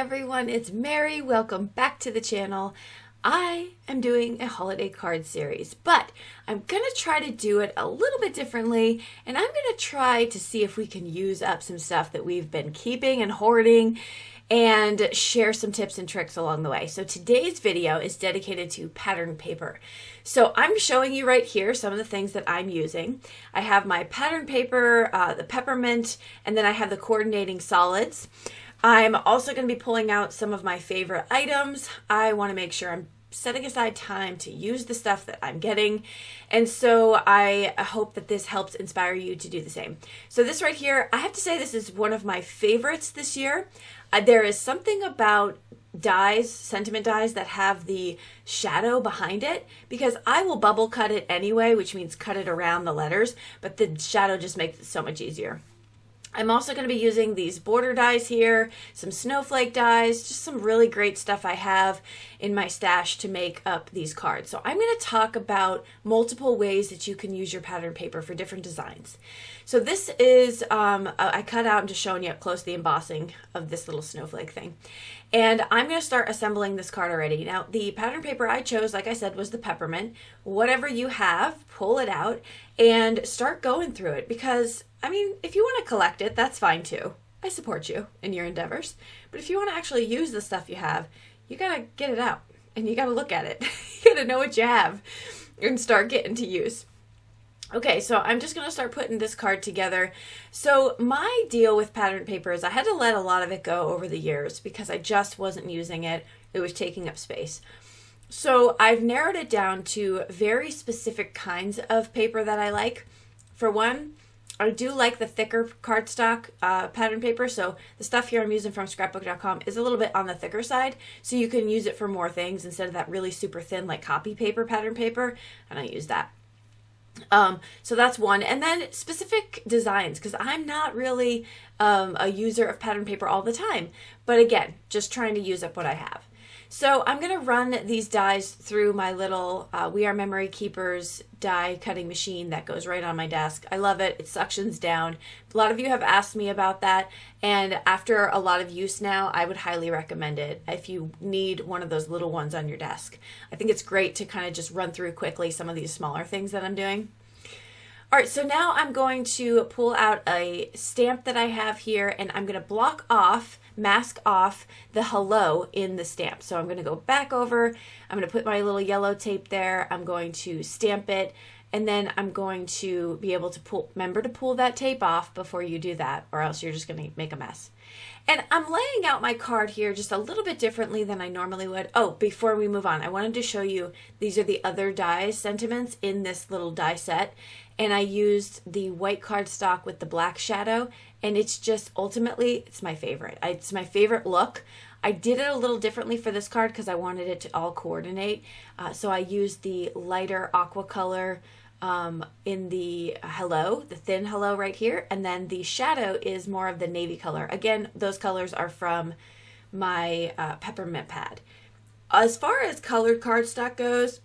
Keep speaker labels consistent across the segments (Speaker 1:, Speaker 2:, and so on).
Speaker 1: everyone, it's Mary. Welcome back to the channel. I am doing a holiday card series, but I'm going to try to do it a little bit differently, and I'm going to try to see if we can use up some stuff that we've been keeping and hoarding and share some tips and tricks along the way. So today's video is dedicated to pattern paper. So I'm showing you right here some of the things that I'm using. I have my pattern paper, the peppermint, and then I have the coordinating solids. I'm also going to be pulling out some of my favorite items. I want to make sure I'm setting aside time to use the stuff that I'm getting. And so I hope that this helps inspire you to do the same. So this right here, I have to say this is one of my favorites this year. There is something about dies, sentiment dies, that have the shadow behind it, because I will bubble cut it anyway, which means cut it around the letters, but the shadow just makes it so much easier. I'm also going to be using these border dies here, some snowflake dies, just some really great stuff I have in my stash to make up these cards. So I'm going to talk about multiple ways that you can use your pattern paper for different designs. So this is, I cut out and just showing you up close the embossing of this little snowflake thing. And I'm going to start assembling this card already. Now, the pattern paper I chose, like I said, was the peppermint. Whatever you have, pull it out and start going through it, because I mean, if you want to collect it, that's fine too. I support you in your endeavors. But if you want to actually use the stuff you have, you got to get it out and you got to look at it. You got to know what you have and start getting to use. Okay, so I'm just going to start putting this card together. So my deal with pattern paper is I had to let a lot of it go over the years because I just wasn't using it. It was taking up space. So I've narrowed it down to very specific kinds of paper that I like. For one, I do like the thicker cardstock pattern paper. So the stuff here I'm using from scrapbook.com is a little bit on the thicker side. So you can use it for more things instead of that really super thin like copy paper pattern paper. And I use that. So that's one. And then specific designs, because I'm not really a user of pattern paper all the time. But again, just trying to use up what I have. So I'm going to run these dies through my little We Are Memory Keepers die cutting machine that goes right on my desk. I love it. It suctions down. A lot of you have asked me about that, and after a lot of use now, I would highly recommend it if you need one of those little ones on your desk. I think it's great to kind of just run through quickly some of these smaller things that I'm doing. All right, so now I'm going to pull out a stamp that I have here, and I'm going to mask off the hello in the stamp. So I'm going to go back over, I'm going to put my little yellow tape there, I'm going to stamp it, and then I'm going to be able to remember to pull that tape off before you do that, or else you're just going to make a mess. And I'm laying out my card here just a little bit differently than I normally would. Oh, before we move on, I wanted to show you, these are the other die sentiments in this little die set. And I used the white cardstock with the black shadow, and it's just ultimately, it's my favorite. It's my favorite look. I did it a little differently for this card because I wanted it to all coordinate. So I used the lighter aqua color in the hello, the thin hello right here, and then the shadow is more of the navy color. Again, those colors are from my peppermint pad. As far as colored cardstock goes,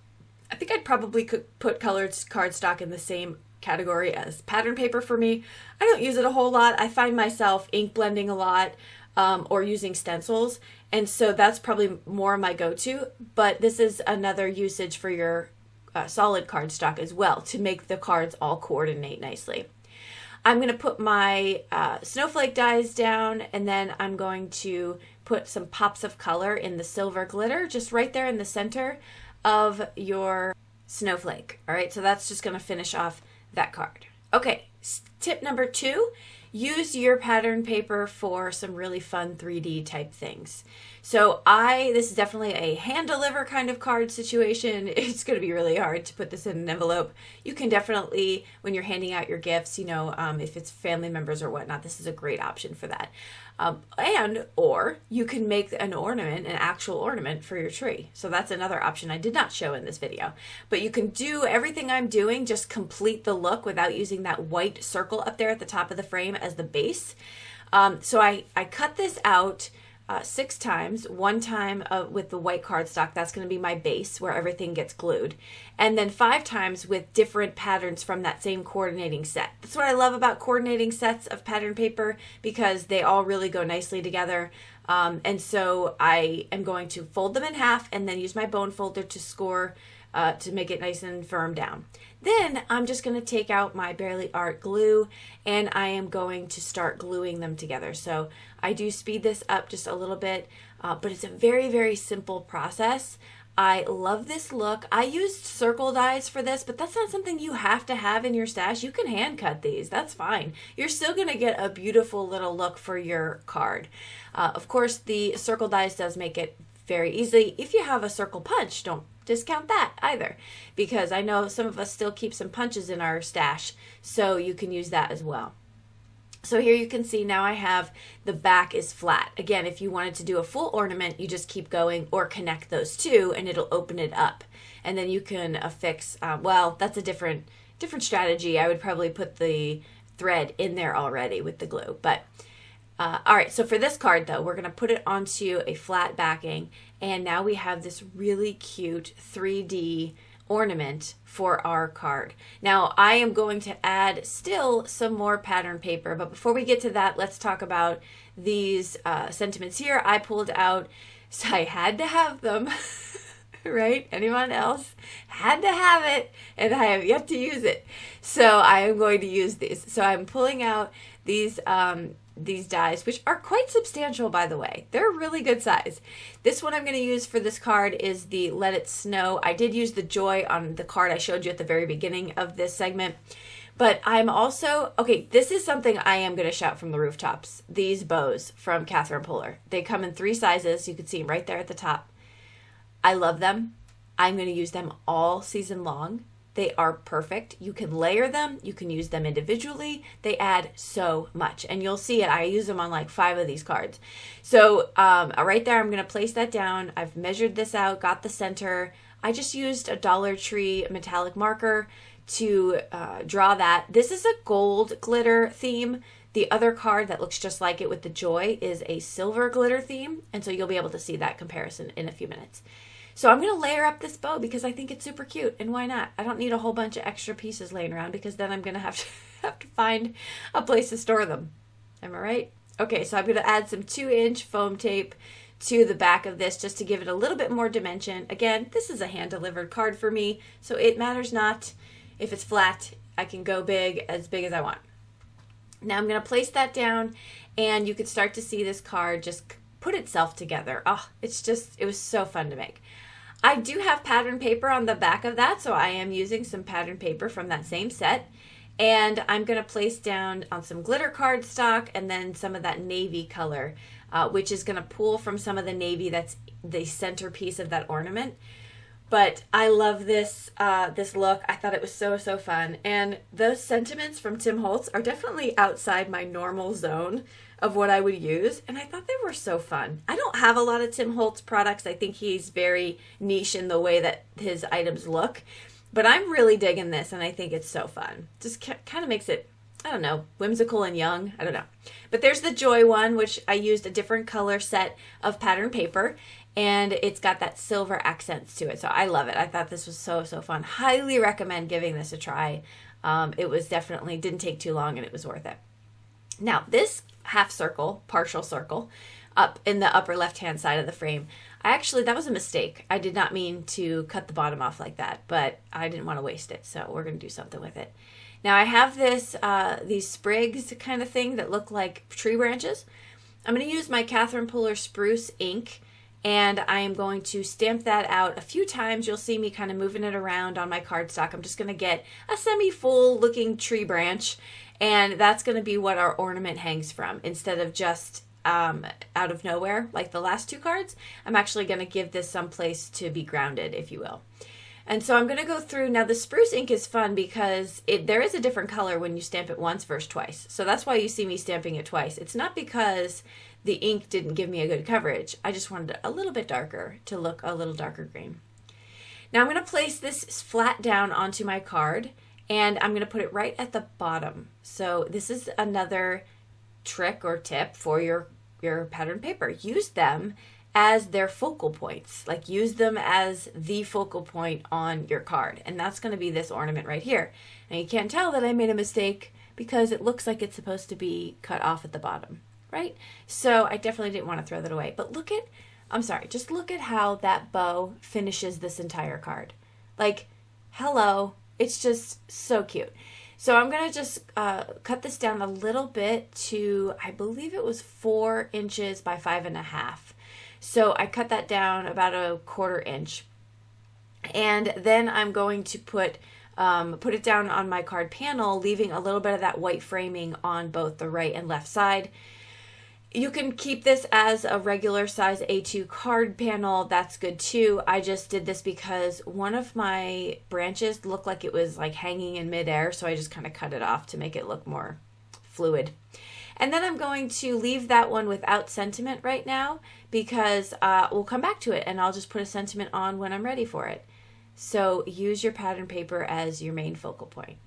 Speaker 1: I think I'd probably put colored cardstock in the same category as pattern paper for me. I don't use it a whole lot. I find myself ink blending a lot or using stencils, and so that's probably more my go-to, but this is another usage for your solid cardstock as well to make the cards all coordinate nicely. I'm going to put my snowflake dies down, and then I'm going to put some pops of color in the silver glitter just right there in the center of your snowflake. All right, so that's just going to finish off that card. Okay, tip number 2, use your pattern paper for some really fun 3D type things. So this is definitely a hand deliver kind of card situation. It's going to be really hard to put this in an envelope. You can definitely, when you're handing out your gifts, if it's family members or whatnot, this is a great option for that. Or you can make an actual ornament for your tree. So that's another option I did not show in this video. But you can do everything I'm doing, just complete the look without using that white circle up there at the top of the frame as the base. So I cut this out 6 times. One time with the white cardstock, that's going to be my base where everything gets glued. And then 5 times with different patterns from that same coordinating set. That's what I love about coordinating sets of pattern paper, because they all really go nicely together. And so I am going to fold them in half and then use my bone folder to score to make it nice and firm down. Then I'm just going to take out my Barely Art glue and I am going to start gluing them together. So I do speed this up just a little bit, but it's a very, very simple process. I love this look. I used circle dies for this, but that's not something you have to have in your stash. You can hand cut these. That's fine. You're still going to get a beautiful little look for your card. Of course, the circle dies does make it very easy. If you have a circle punch, don't discount that either, because I know some of us still keep some punches in our stash, so you can use that as well. So here you can see now I have the back is flat. Again, if you wanted to do a full ornament, you just keep going or connect those two and it'll open it up. And then you can affix, well, that's a different strategy. I would probably put the thread in there already with the glue. But all right, so for this card though, we're gonna put it onto a flat backing, and now we have this really cute 3D ornament for our card. Now I am going to add still some more pattern paper, but before we get to that, let's talk about these sentiments here. I pulled out, so I had to have them, right? Anyone else? Had to have it, and I have yet to use it. So I am going to use these. So I'm pulling out these dies, which are quite substantial, by the way. They're a really good size. This one I'm going to use for this card is the Let It Snow. I did use the Joy on the card I showed you at the very beginning of this segment, but I'm also, okay, this is something I am going to shout from the rooftops. These bows from Catherine Puller. They come in 3 sizes. You can see them right there at the top. I love them. I'm going to use them all season long. They are perfect. You can layer them. You can use them individually. They add so much. And you'll see it. I use them on like 5 of these cards. So right there, I'm going to place that down. I've measured this out, got the center. I just used a Dollar Tree metallic marker to draw that. This is a gold glitter theme. The other card that looks just like it with the Joy is a silver glitter theme. And so you'll be able to see that comparison in a few minutes. So I'm going to layer up this bow because I think it's super cute, and why not? I don't need a whole bunch of extra pieces laying around, because then I'm going to have to find a place to store them. Am I right? Okay, so I'm going to add some 2-inch foam tape to the back of this just to give it a little bit more dimension. Again, this is a hand-delivered card for me, so it matters not if it's flat. I can go as big as I want. Now I'm going to place that down, and you can start to see this card just put itself together. Oh, it was so fun to make. I do have pattern paper on the back of that, so I am using some pattern paper from that same set. And I'm going to place down on some glitter cardstock and then some of that navy color, which is going to pull from some of the navy that's the centerpiece of that ornament. But I love this this look. I thought it was so, so fun. And those sentiments from Tim Holtz are definitely outside my normal zone of what I would use, and I thought they were so fun. I don't have a lot of Tim Holtz products. I think he's very niche in the way that his items look, but I'm really digging this, and I think it's so fun. Just kind of makes it, I don't know, whimsical and young. I don't know. But there's the Joy one, which I used a different color set of pattern paper, and it's got that silver accents to it, so I love it. I thought this was so, so fun. Highly recommend giving this a try. It was definitely, didn't take too long, and it was worth it. Now, this half circle, partial circle, up in the upper left-hand side of the frame, that was a mistake. I did not mean to cut the bottom off like that, but I didn't want to waste it, so we're going to do something with it. Now, I have these sprigs kind of thing that look like tree branches. I'm going to use my Catherine Puller Spruce ink, and I am going to stamp that out a few times. You'll see me kind of moving it around on my cardstock. I'm just going to get a semi-full looking tree branch, and that's going to be what our ornament hangs from instead of just out of nowhere like the last 2 cards. I'm actually going to give this some place to be grounded, if you will. And so I'm going to go through. Now the spruce ink is fun because there is a different color when you stamp it once versus twice. So that's why you see me stamping it twice. It's not because the ink didn't give me a good coverage. I just wanted it a little bit darker to look a little darker green. Now I'm going to place this flat down onto my card, and I'm going to put it right at the bottom. So this is another trick or tip for your your pattern paper. Use them as their focal points. Like use them as the focal point on your card. And that's going to be this ornament right here. And you can't tell that I made a mistake because it looks like it's supposed to be cut off at the bottom, right? So I definitely didn't want to throw that away. But look at, just look at how that bow finishes this entire card. Like, hello, it's just so cute. So I'm going to just cut this down a little bit to, I believe it was 4 inches by 5.5. So I cut that down about a 1/4 inch. And then I'm going to put it down on my card panel, leaving a little bit of that white framing on both the right and left side. You can keep this as a regular size A2 card panel. That's good too. I just did this because one of my branches looked like it was like hanging in midair, so I just kind of cut it off to make it look more fluid. And then I'm going to leave that one without sentiment right now because we'll come back to it and I'll just put a sentiment on when I'm ready for it. So use your pattern paper as your main focal point.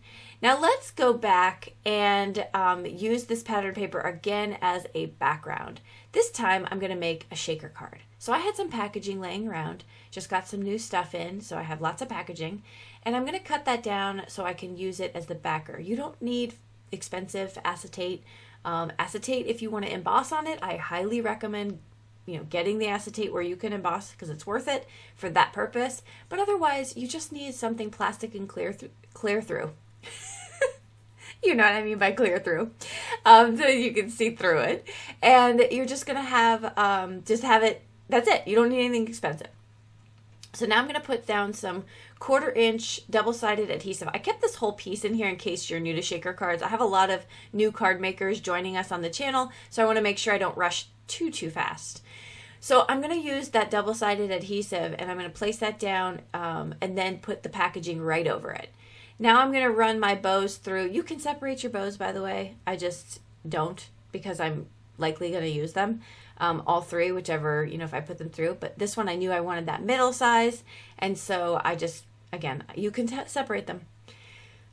Speaker 1: Now let's go back and use this pattern paper again as a background. This time I'm going to make a shaker card. So I had some packaging laying around, just got some new stuff in, so I have lots of packaging. And I'm going to cut that down so I can use it as the backer. You don't need expensive acetate. Acetate, if you want to emboss on it, I highly recommend getting the acetate where you can emboss because it's worth it for that purpose. But otherwise, you just need something plastic and clear through. You know what I mean by clear through, so you can see through it. And you're just gonna have just have it. That's it. You don't need anything expensive. So now I'm gonna put down some 1/4 inch double-sided adhesive. I kept this whole piece in here in case you're new to shaker cards. I have a lot of new card makers joining us on the channel, so I want to make sure I don't rush too fast. So I'm going to use that double-sided adhesive and I'm going to place that down and then put the packaging right over it. Now I'm going to run my bows through. You can separate your bows, by the way. I just don't because I'm likely going to use them. All three, whichever, if I put them through. But this one I knew I wanted that middle size. And so I just, again, you can separate them.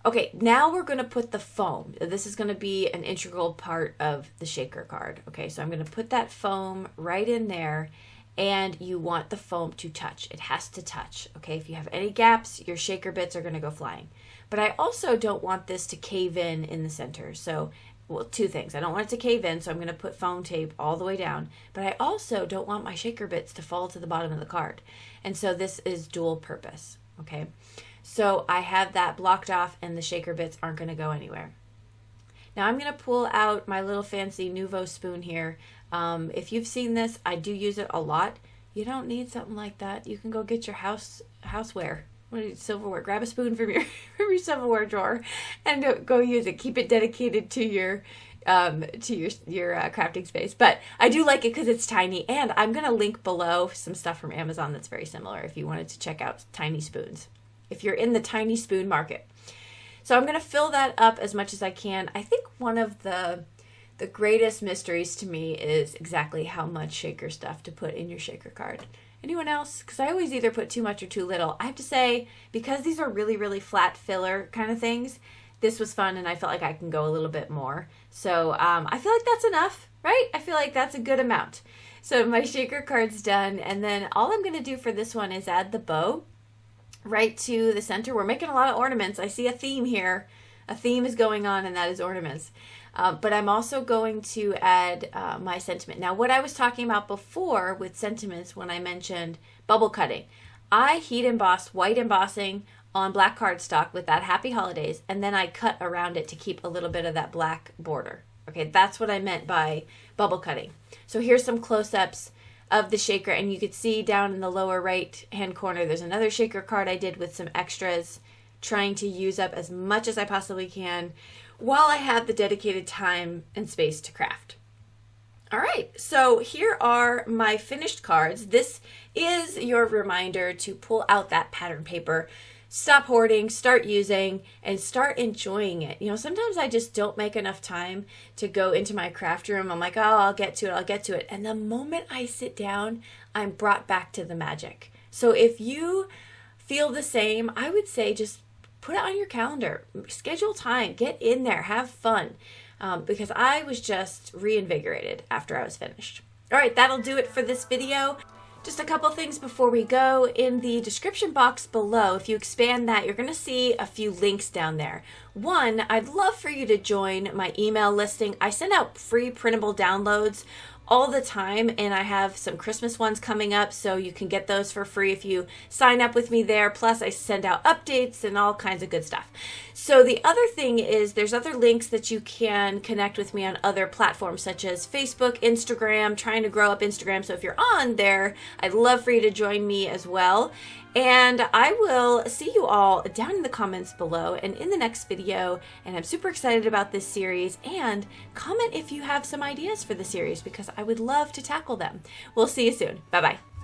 Speaker 1: Okay, now we're going to put the foam. This is going to be an integral part of the shaker card. Okay, so I'm going to put that foam right in there, and you want the foam to touch. It has to touch. Okay, if you have any gaps, your shaker bits are going to go flying. But I also don't want this to cave in the center. So, well, 2 things. I don't want it to cave in, so I'm going to put foam tape all the way down. But I also don't want my shaker bits to fall to the bottom of the card. And so this is dual purpose. Okay. So I have that blocked off and the shaker bits aren't going to go anywhere. Now I'm going to pull out my little fancy Nouveau spoon here. If you've seen this, I do use it a lot. You don't need something like that. You can go get your houseware. Silverware. Grab a spoon from your silverware drawer and go use it. Keep it dedicated to your crafting space. But I do like it because it's tiny, and I'm going to link below some stuff from Amazon that's very similar if you wanted to check out tiny spoons, if you're in the tiny spoon market. So I'm going to fill that up as much as I can. I think one of the greatest mysteries to me is exactly how much shaker stuff to put in your shaker card. Anyone else? Because I always either put too much or too little. I have to say, because these are really, really flat filler kind of things, this was fun and I felt like I can go a little bit more. So I feel like that's enough, right? I feel like that's a good amount. So my shaker card's done, and then all I'm going to do for this one is add the bow right to the center. We're making a lot of ornaments. I see a theme here. A theme is going on, and that is ornaments. But I'm also going to add my sentiment. Now, what I was talking about before with sentiments when I mentioned bubble cutting, I heat embossed white embossing on black cardstock with that Happy Holidays, and then I cut around it to keep a little bit of that black border. Okay, that's what I meant by bubble cutting. So here's some close-ups of the shaker, and you could see down in the lower right hand corner there's another shaker card I did with some extras, trying to use up as much as I possibly can while I have the dedicated time and space to craft. All right, so here are my finished cards. This is your reminder to pull out that pattern paper, stop hoarding, start using, and start enjoying it. You know, sometimes I just don't make enough time to go into my craft room. I'm like, oh, I'll get to it. And the moment I sit down, I'm brought back to the magic. So if you feel the same, I would say just put it on your calendar, schedule time, get in there, have fun. because I was just reinvigorated after I was finished. All right, that'll do it for this video. Just a couple things before we go. In the description box below, if you expand that, you're going to see a few links down there. One, I'd love for you to join my email listing. I send out free printable downloads all the time, and I have some Christmas ones coming up, so you can get those for free if you sign up with me there. Plus, I send out updates and all kinds of good stuff. So the other thing is there's other links that you can connect with me on other platforms, such as Facebook, Instagram, trying to grow up Instagram. So if you're on there, I'd love for you to join me as well. And I will see you all down in the comments below and in the next video. And I'm super excited about this series. And comment if you have some ideas for the series, because I would love to tackle them. We'll see you soon. Bye-bye.